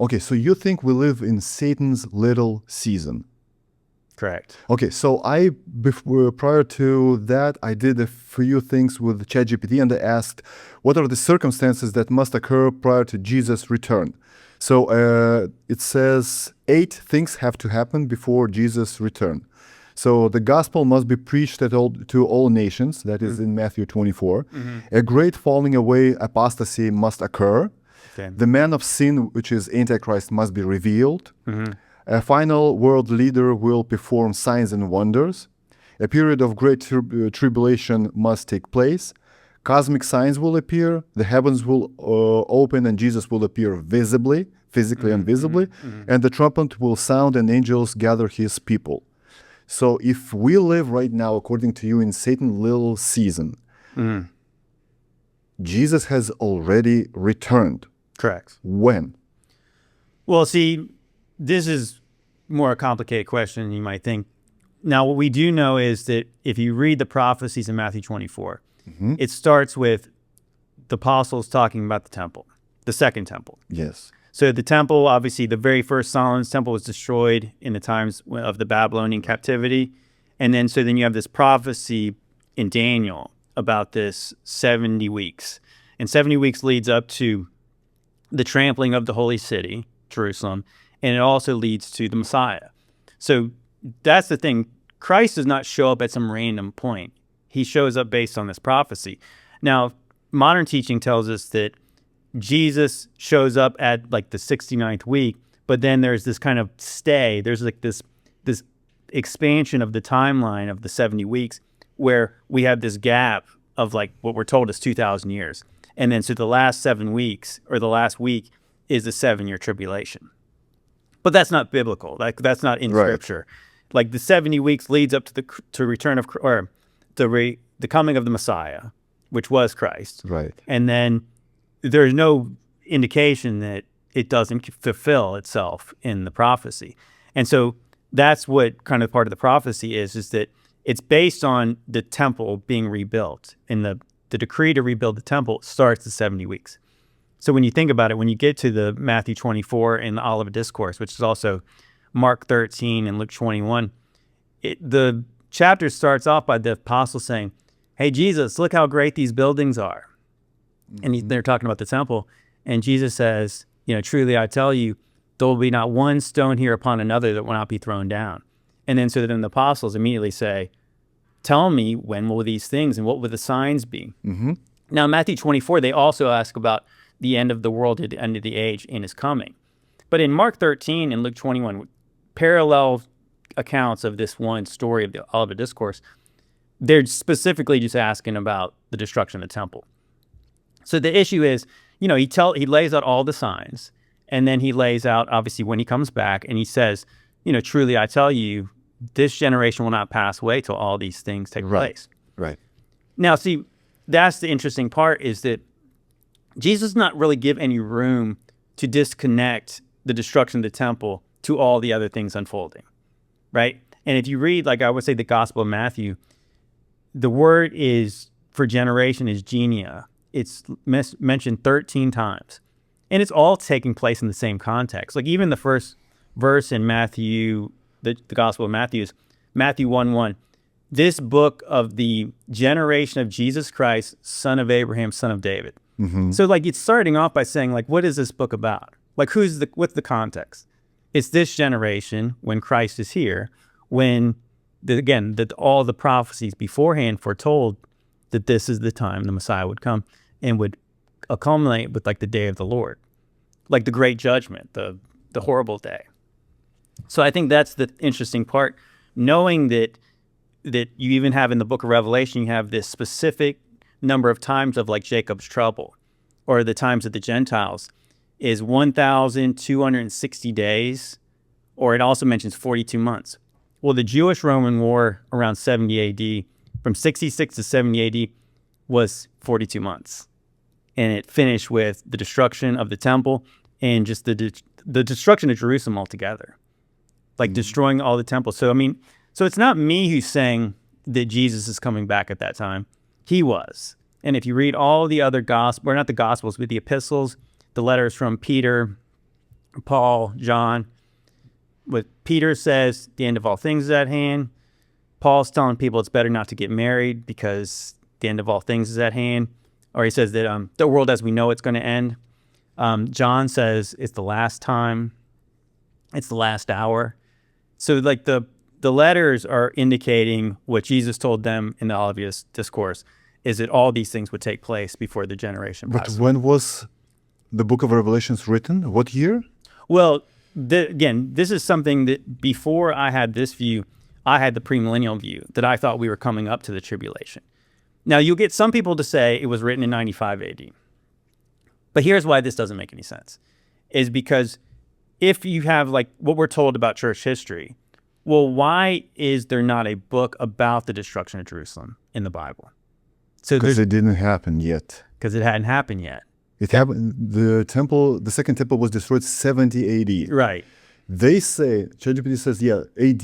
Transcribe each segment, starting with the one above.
Okay, so you think we live in Satan's little season? Correct. Okay, so prior to that, I did a few things with ChatGPT, and I asked, what are the circumstances that must occur prior to Jesus' return? So it says 8 things have to happen before Jesus' return. So the gospel must be preached to all nations, that is in Matthew 24. A great falling away, apostasy must occur. Okay. The man of sin, which is AntiChrist, must be revealed. Mm-hmm. A final world leader will perform signs and wonders. A period of great tribulation must take place. Cosmic signs will appear. The heavens will open and Jesus will appear visibly, physically and visibly. And the trumpet will sound and angels gather his people. So if we live right now, according to you, in Satan's little season, Jesus has already returned. Correct. When? Well, see, this is more a complicated question than you might think. Now, what we do know is that if you read the prophecies in Matthew 24, it starts with the apostles talking about the temple, the second temple. Yes. So the temple, obviously, the very first Solomon's temple was destroyed in the times of the Babylonian captivity. And then you have this prophecy in Daniel about this 70 weeks. And 70 weeks leads up to the trampling of the holy city, Jerusalem, and it also leads to the Messiah. So that's the thing. Christ does not show up at some random point. He shows up based on this prophecy. Now, modern teaching tells us that Jesus shows up at like the 69th week, but then there's this kind of stay. There's like this expansion of the timeline of the 70 weeks where we have this gap of like what we're told is 2,000 years. And then so the last 7 weeks or the last week is the 7-year tribulation. But that's not biblical. Like that's not in Scripture. Like the 70 weeks leads up to the return of or the coming of the Messiah, which was Christ. Right. And then there's no indication that it doesn't fulfill itself in the prophecy. And so that's what kind of part of the prophecy is that it's based on the temple being rebuilt. And the decree to rebuild the temple starts at 70 weeks. So when you think about it, when you get to the Matthew 24 and the Olivet Discourse, which is also Mark 13 and Luke 21, the chapter starts off by the apostles saying, hey, Jesus, look how great these buildings are. And they're talking about the temple. And Jesus says, truly I tell you, there will be not one stone here upon another that will not be thrown down. And then so then the apostles immediately say, tell me, when will these things and what will the signs be? Now, in Matthew 24, they also ask about the end of the world at the end of the age and his coming. But in Mark 13 and Luke 21, parallel accounts of this one story of the Olivet Discourse, they're specifically just asking about the destruction of the temple. So the issue is, he lays out all the signs, and then he lays out, obviously, when he comes back, and he says, truly I tell you, this generation will not pass away till all these things take place. Right. Now, see, that's the interesting part is that Jesus does not really give any room to disconnect the destruction of the temple to all the other things unfolding, right? And if you read, like I would say, the Gospel of Matthew, the word is for generation is genia. It's mentioned 13 times. And it's all taking place in the same context. Like even the first verse in Matthew, the Gospel of Matthew is Matthew 1:1. This book of the generation of Jesus Christ, son of Abraham, son of David. So like it's starting off by saying like, what is this book about? Like what's the context? It's this generation when Christ is here, when all the prophecies beforehand foretold that this is the time the Messiah would come and would culminate with like the day of the Lord, like the great judgment, the horrible day. So I think that's the interesting part, knowing that you even have in the book of Revelation, you have this specific number of times of like Jacob's trouble or the times of the Gentiles is 1,260 days, or it also mentions 42 months. Well, the Jewish-Roman War around 70 AD, from 66 to 70 AD, was 42 months. And it finished with the destruction of the temple and just the destruction of Jerusalem altogether, like destroying all the temples. So, so it's not me who's saying that Jesus is coming back at that time. He was. And if you read all the other gospels, or not the gospels, but the epistles, the letters from Peter, Paul, John. What Peter says, the end of all things is at hand. Paul's telling people it's better not to get married because the end of all things is at hand. Or he says that the world as we know it's going to end. John says it's the last time. It's the last hour. So like the letters are indicating what Jesus told them in the Olivet Discourse, is that all these things would take place before the generation passes. But when was the book of Revelations written? What year? Well, again, this is something that before I had this view, I had the premillennial view that I thought we were coming up to the tribulation. Now, you'll get some people to say it was written in 95 AD. But here's why this doesn't make any sense, is because if you have like what we're told about church history, well, why is there not a book about the destruction of Jerusalem in the Bible? So because it didn't happen yet. Because it hadn't happened yet. It happened. The second temple was destroyed 70 AD. Right. They say, ChatGPT says, yeah, AD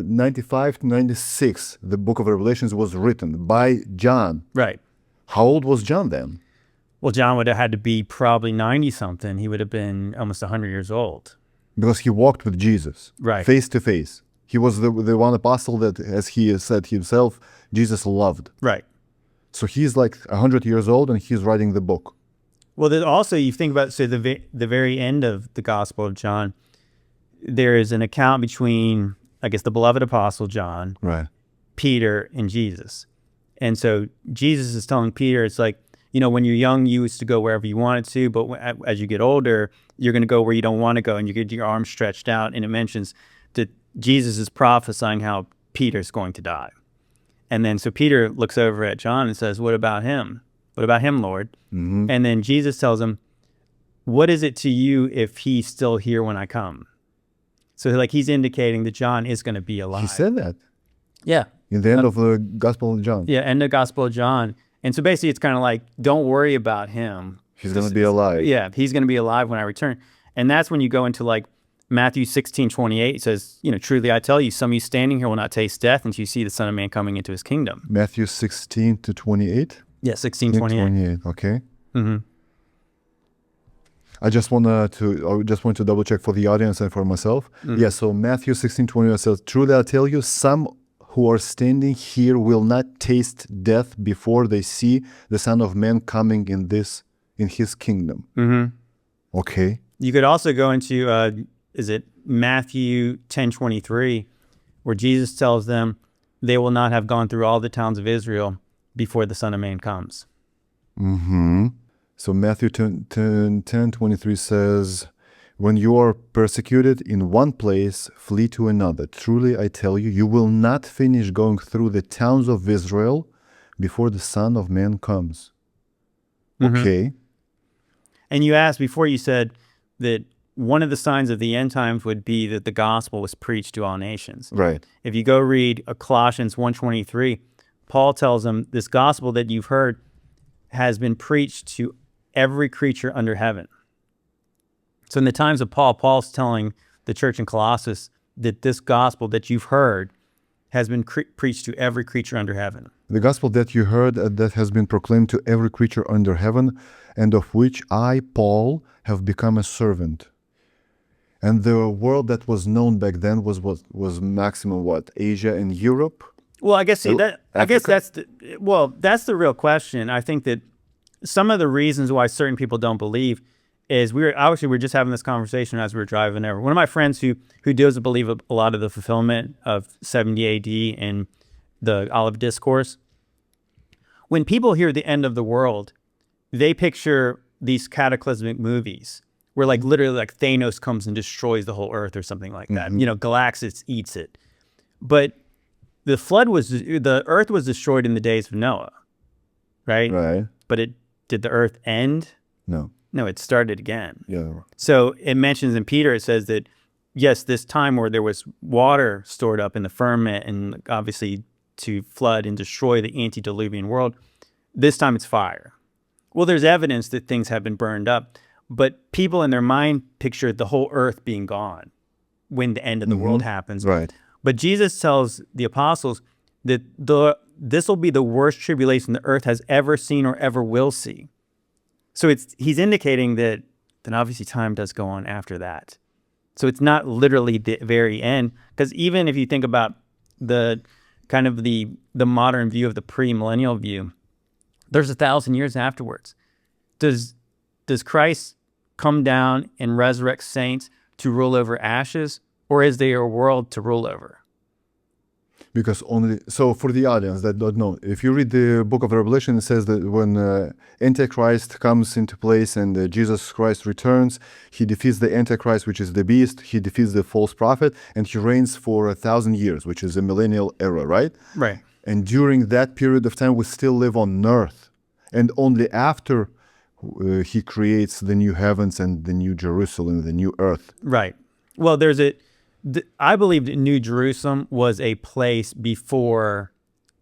95 to 96, the book of Revelations was written by John. Right. How old was John then? Well, John would have had to be probably 90-something. He would have been almost 100 years old. Because he walked with Jesus. Right. Face to face. He was the one apostle that, as he said himself, Jesus loved. Right. So he's like 100 years old and he's writing the book. Well, then also you think about, so the very end of the Gospel of John, there is an account between, I guess, the beloved apostle John, right, Peter, and Jesus. And so Jesus is telling Peter, it's like, you know, when you're young, you used to go wherever you wanted to, but as you get older, you're going to go where you don't want to go, and you get your arms stretched out. And it mentions that Jesus is prophesying how Peter's going to die. And then so Peter looks over at John and says, what about him? What about him, Lord? Mm-hmm. And then Jesus tells him, what is it to you if he's still here when I come? So like he's indicating that John is going to be alive. He said that. Yeah. In the end of the Gospel of John. Yeah, end of Gospel of John. And so basically it's kind of like, don't worry about him. He's going to be alive. Yeah, he's going to be alive when I return. And that's when you go into like Matthew 16:28. It says, you know, truly I tell you, some of you standing here will not taste death until you see the Son of Man coming into his kingdom. Matthew 16 to 28? Yeah, 16:28. Okay. Mm-hmm. I just want to double check for the audience and for myself. Mm-hmm. Yeah, so Matthew 16:28 says, truly I tell you, some who are standing here will not taste death before they see the Son of Man coming in his kingdom. Mm-hmm. Okay. You could also go into, is it Matthew 10:23, where Jesus tells them they will not have gone through all the towns of Israel before the Son of Man comes. Mm-hmm. So Matthew 10:23 says, when you are persecuted in one place, flee to another. Truly, I tell you, you will not finish going through the towns of Israel before the Son of Man comes. Mm-hmm. Okay. And you asked before, you said that one of the signs of the end times would be that the gospel was preached to all nations. Right. If you go read Colossians 1:23, Paul tells them, this gospel that you've heard has been preached to every creature under heaven. So in the times of Paul, Paul's telling the church in Colossus that this gospel that you've heard has been preached to every creature under heaven. The gospel that you heard that has been proclaimed to every creature under heaven, and of which I, Paul, have become a servant. And the world that was known back then was maximum what? Asia and Europe? Well, I guess that's the real question. I think that some of the reasons why certain people don't believe is we were just having this conversation as we were driving there. One of my friends who does believe a lot of the fulfillment of 70 AD and the Olivet Discourse, when people hear the end of the world, they picture these cataclysmic movies where like literally like Thanos comes and destroys the whole earth or something like that. Mm-hmm. You know, Galactus eats it. But the earth was destroyed in the days of Noah, right? Right. But did the earth end? No. No, it started again. Yeah. So it mentions in Peter, it says that, yes, this time where there was water stored up in the firmament and obviously to flood and destroy the antediluvian world, this time it's fire. Well, there's evidence that things have been burned up, but people in their mind picture the whole earth being gone when the end of the world happens. Right. But Jesus tells the apostles that this will be the worst tribulation the earth has ever seen or ever will see. So he's indicating that then obviously time does go on after that. So it's not literally the very end, because even if you think about the kind of the modern view of the premillennial view, there's 1,000 years afterwards. Does Christ come down and resurrect saints to rule over ashes, or is there a world to rule over? Because so for the audience that don't know, if you read the book of Revelation, it says that when Antichrist comes into place and Jesus Christ returns, he defeats the Antichrist, which is the beast, he defeats the false prophet, and he reigns for 1,000 years, which is a millennial era, right? Right. And during that period of time, we still live on earth. And only after he creates the new heavens and the new Jerusalem, the new earth. Right. Well, I believe that New Jerusalem was a place before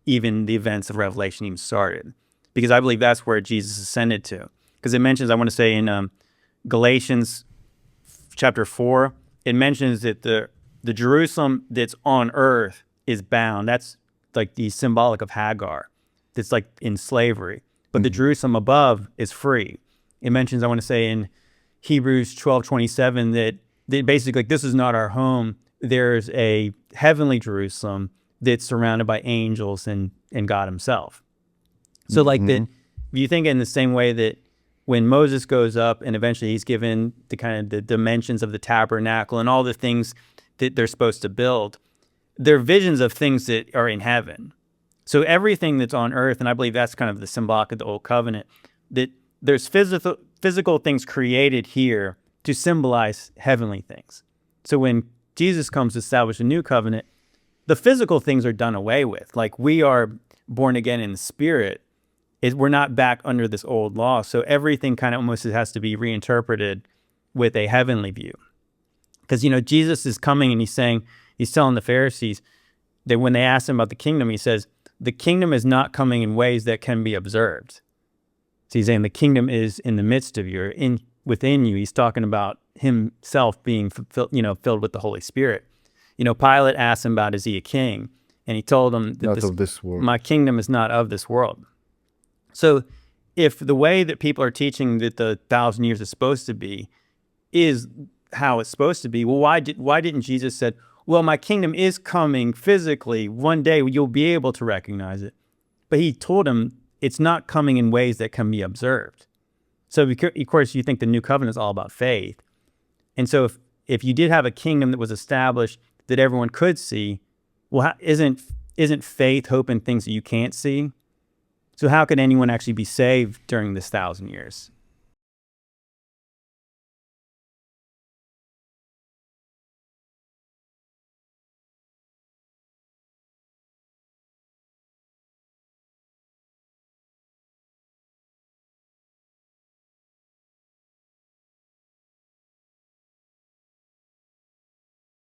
even the events of Revelation even started, because I believe that's where Jesus ascended to. Because it mentions, I want to say in Galatians chapter 4, it mentions that the Jerusalem that's on earth is bound. That's like the symbolic of Hagar. It's like in slavery. But the Jerusalem above is free. It mentions, I want to say in Hebrews 12:27, that basically, like, this is not our home. There's a heavenly Jerusalem that's surrounded by angels and God himself. So like that, if you think in the same way that when Moses goes up and eventually he's given the kind of the dimensions of the tabernacle and all the things that they're supposed to build, they're visions of things that are in heaven. So everything that's on earth, and I believe that's kind of the symbolic of the Old Covenant, that there's physical things created here to symbolize heavenly things. So when Jesus comes to establish a new covenant, the physical things are done away with. Like, we are born again in the spirit. We're not back under this old law. So everything kind of almost has to be reinterpreted with a heavenly view. Because, Jesus is coming and he's telling the Pharisees that when they ask him about the kingdom, he says, the kingdom is not coming in ways that can be observed. So he's saying the kingdom is in the midst of you, or within you. He's talking about himself being filled with the Holy Spirit. Pilate asked him about, is he a king? And he told him that Not of this world. My kingdom is not of this world. So if the way that people are teaching that the 1,000 years is supposed to be is how it's supposed to be, well, why didn't Jesus said, well, my kingdom is coming physically. One day you'll be able to recognize it. But he told him it's not coming in ways that can be observed. So, of course, you think the new covenant is all about faith. And so if you did have a kingdom that was established that everyone could see, well, isn't faith, hope in things that you can't see? So how could anyone actually be saved during this 1,000 years?